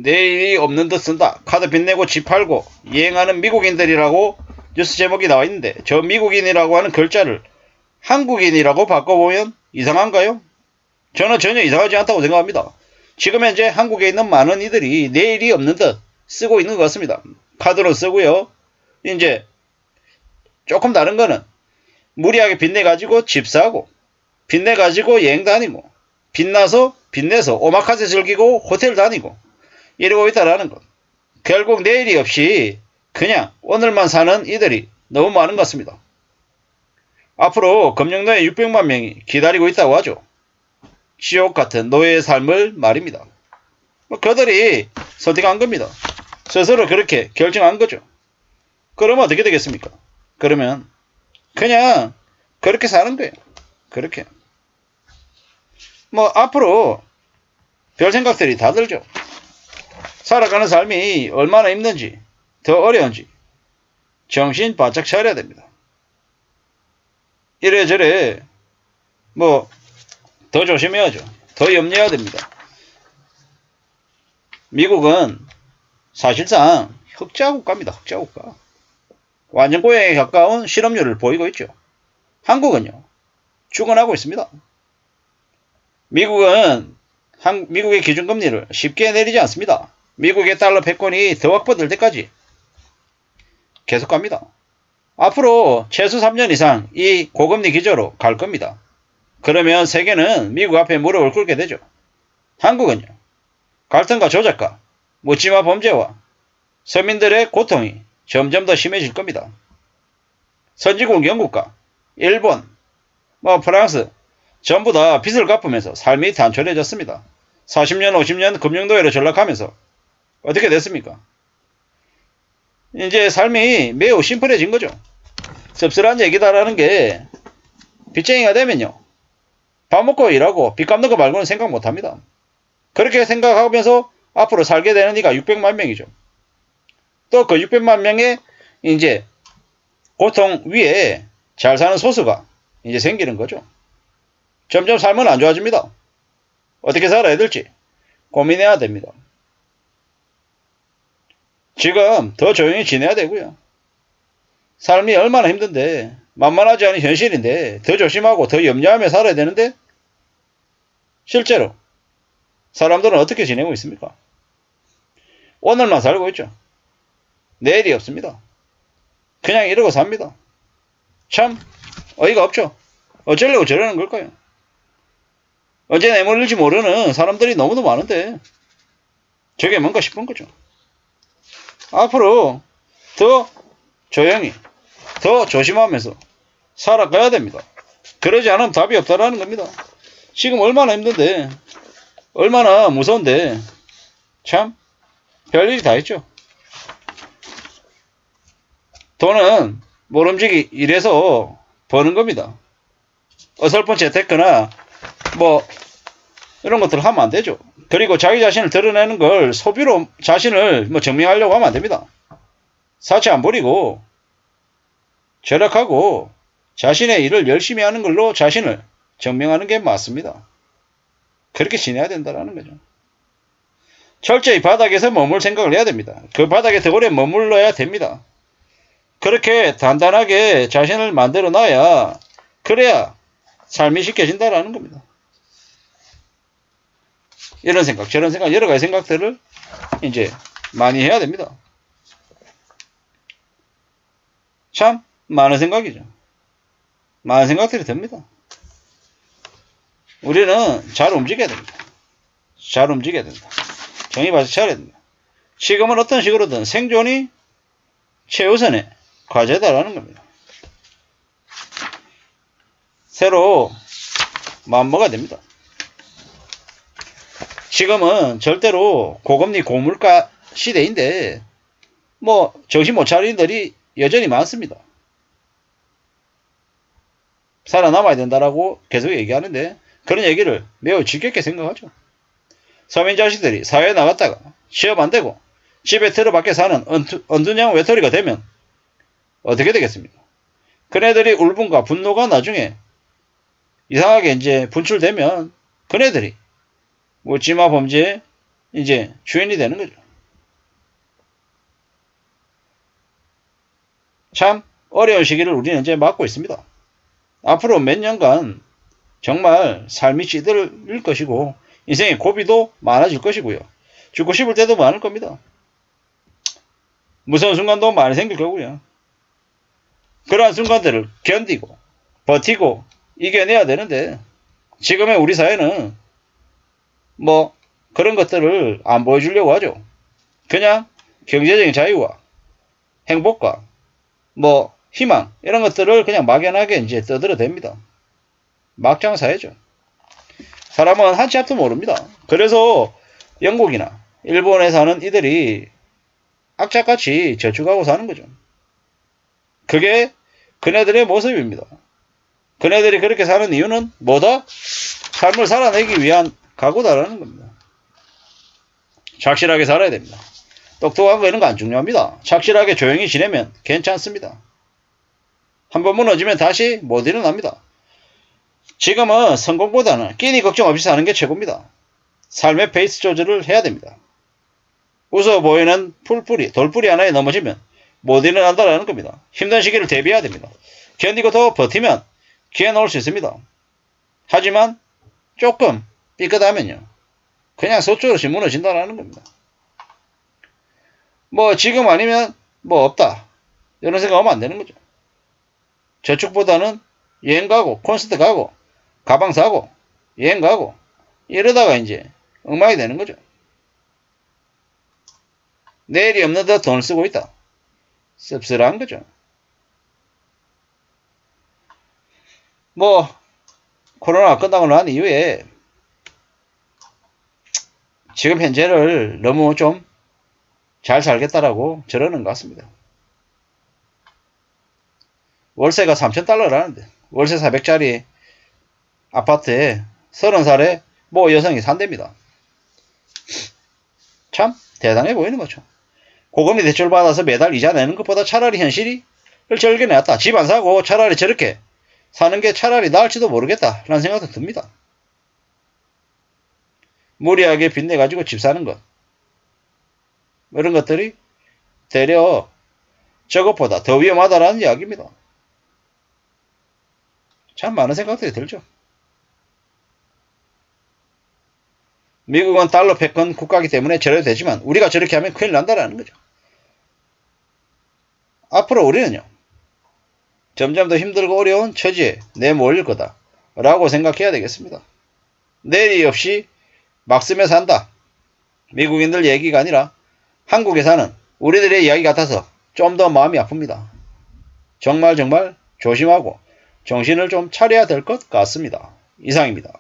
내일이 없는 듯 쓴다. 카드 빚내고 집 팔고 여행하는 미국인들이라고 뉴스 제목이 나와 있는데 저 미국인이라고 하는 글자를 한국인이라고 바꿔보면 이상한가요? 저는 전혀 이상하지 않다고 생각합니다. 지금 현재 한국에 있는 많은 이들이 내일이 없는 듯 쓰고 있는 것 같습니다. 카드로 쓰고요. 이제 조금 다른 거는 무리하게 빚내가지고 집 사고 빚내가지고 여행 다니고 빚내서 오마카세 즐기고 호텔 다니고 이러고 있다라는 것. 결국 내일이 없이 그냥 오늘만 사는 이들이 너무 많은 것 같습니다. 앞으로 금융노예 600만 명이 기다리고 있다고 하죠. 지옥 같은 노예의 삶을 말입니다. 그들이 선택한 겁니다. 스스로 그렇게 결정한 거죠. 그러면 어떻게 되겠습니까? 그러면 그냥 그렇게 사는 거예요. 그렇게. 앞으로 별 생각들이 다 들죠. 살아가는 삶이 얼마나 힘든지, 더 어려운지 정신 바짝 차려야 됩니다. 이래저래 더 조심해야죠. 더 염려해야 됩니다. 미국은 사실상 흑자 국가입니다. 흑자 국가. 완전 고향에 가까운 실업률을 보이고 있죠. 한국은요. 죽어나고 있습니다. 미국의 기준금리를 쉽게 내리지 않습니다. 미국의 달러 패권이 더 확보될 때까지 계속 갑니다. 앞으로 최소 3년 이상 이 고금리 기조로 갈 겁니다. 그러면 세계는 미국 앞에 무릎을 꿇게 되죠. 한국은요. 갈등과 조작과 묻지마 범죄와 서민들의 고통이 점점 더 심해질 겁니다. 선진국 영국과 일본, 프랑스 전부 다 빚을 갚으면서 삶이 단촐해졌습니다. 40년, 50년 금융노예로 전락하면서 어떻게 됐습니까? 이제 삶이 매우 심플해진 거죠. 씁쓸한 얘기다라는 게 빚쟁이가 되면요. 밥 먹고 일하고 빚 갚는 거 말고는 생각 못합니다. 그렇게 생각하면서 앞으로 살게 되는 이가 600만 명이죠. 또 그 600만 명의 이제 고통 위에 잘 사는 소수가 이제 생기는 거죠. 점점 삶은 안 좋아집니다. 어떻게 살아야 될지 고민해야 됩니다. 지금 더 조용히 지내야 되고요. 삶이 얼마나 힘든데 만만하지 않은 현실인데 더 조심하고 더 염려하며 살아야 되는데 실제로 사람들은 어떻게 지내고 있습니까? 오늘만 살고 있죠. 내일이 없습니다. 그냥 이러고 삽니다. 참 어이가 없죠. 어쩌려고 저러는 걸까요? 언제 내몰릴지 모르는 사람들이 너무도 많은데 저게 뭔가 싶은 거죠. 앞으로 더 조용히 더 조심하면서 살아가야 됩니다. 그러지 않으면 답이 없다라는 겁니다. 지금 얼마나 힘든데 얼마나 무서운데 참 별일이 다 있죠. 돈은 모름지기 일해서 버는 겁니다. 어설픈 재테크나 이런 것들 하면 안 되죠. 그리고 자기 자신을 드러내는 걸 소비로 자신을 증명하려고 하면 안 됩니다. 사치 안 부리고 절약하고 자신의 일을 열심히 하는 걸로 자신을 증명하는 게 맞습니다. 그렇게 지내야 된다는 거죠. 철저히 바닥에서 머물 생각을 해야 됩니다. 그 바닥에 더 오래 머물러야 됩니다. 그렇게 단단하게 자신을 만들어 놔야 그래야 삶이 쉽게진다라는 겁니다. 이런 생각 저런 생각 여러 가지 생각들을 이제 많이 해야 됩니다. 참 많은 생각이죠. 많은 생각들이 듭니다. 우리는 잘 움직여야 됩니다. 잘 움직여야 된다. 정의 바짝 차려야 된다. 지금은 어떤 식으로든 생존이 최우선의 과제다라는 겁니다. 새로 마음먹어야 됩니다. 지금은 절대로 고금리 고물가 시대인데 정신 못 차리는 들이 여전히 많습니다. 살아남아야 된다라고 계속 얘기하는데 그런 얘기를 매우 지겹게 생각하죠. 서민 자식들이 사회에 나갔다가 취업 안 되고 집에 틀어박혀 사는 언둔형 외톨이가 되면 어떻게 되겠습니까? 그네들이 울분과 분노가 나중에 이상하게 이제 분출되면 그네들이 묻지마 범죄, 이제 주인이 되는 거죠. 참 어려운 시기를 우리는 이제 맞고 있습니다. 앞으로 몇 년간 정말 삶이 찌들릴 것이고 인생의 고비도 많아질 것이고요. 죽고 싶을 때도 많을 겁니다. 무서운 순간도 많이 생길 거고요. 그러한 순간들을 견디고 버티고 이겨내야 되는데 지금의 우리 사회는 뭐 그런 것들을 안 보여주려고 하죠. 그냥 경제적인 자유와 행복과 뭐 희망 이런 것들을 그냥 막연하게 이제 떠들어댑니다. 막장 사회죠. 사람은 한치 앞도 모릅니다. 그래서 영국이나 일본에 사는 이들이 악착같이 저축하고 사는 거죠. 그게 그네들의 모습입니다. 그네들이 그렇게 사는 이유는 뭐다? 삶을 살아내기 위한 각오다라는 겁니다. 착실하게 살아야 됩니다. 똑똑한 거 이런 거 안 중요합니다. 착실하게 조용히 지내면 괜찮습니다. 한번 무너지면 다시 못 일어납니다. 지금은 성공보다는 끼니 걱정 없이 사는 게 최고입니다. 삶의 페이스 조절을 해야 됩니다. 웃어 보이는 돌뿌리 하나에 넘어지면 못 일어난다라는 겁니다. 힘든 시기를 대비해야 됩니다. 견디고 더 버티면 기회는 올 수 있습니다. 하지만 조금 삐끗하면요. 그냥 서쪽으로 무너진다라는 겁니다. 뭐 지금 아니면 뭐 없다. 이런 생각하면 안 되는 거죠. 저축보다는 여행 가고 콘서트 가고 가방 사고 여행 가고 이러다가 이제 엉망이 되는 거죠. 내일이 없는데 돈을 쓰고 있다. 씁쓸한 거죠. 뭐 코로나가 끝나고 난 이후에 지금 현재를 너무 좀 잘 살겠다라고 저러는 것 같습니다. 월세가 3,000달러라는데 월세 400짜리 아파트에 30살에 뭐 여성이 산답니다. 참 대단해 보이는 거죠. 고금리 대출 받아서 매달 이자 내는 것보다 차라리 현실을 즐겨내었다. 집 안 사고 차라리 저렇게 사는 게 차라리 나을지도 모르겠다 라는 생각도 듭니다. 무리하게 빚내가지고 집 사는 것 이런 것들이 되려 저것보다 더 위험하다라는 이야기입니다. 참 많은 생각들이 들죠. 미국은 달러 패권 국가이기 때문에 저래도 되지만 우리가 저렇게 하면 큰일 난다라는 거죠. 앞으로 우리는요. 점점 더 힘들고 어려운 처지에 내몰릴 거다 라고 생각해야 되겠습니다. 내일이 없이 막 쓰며 산다. 미국인들 얘기가 아니라 한국에 사는 우리들의 이야기 같아서 좀 더 마음이 아픕니다. 정말 조심하고 정신을 좀 차려야 될 것 같습니다. 이상입니다.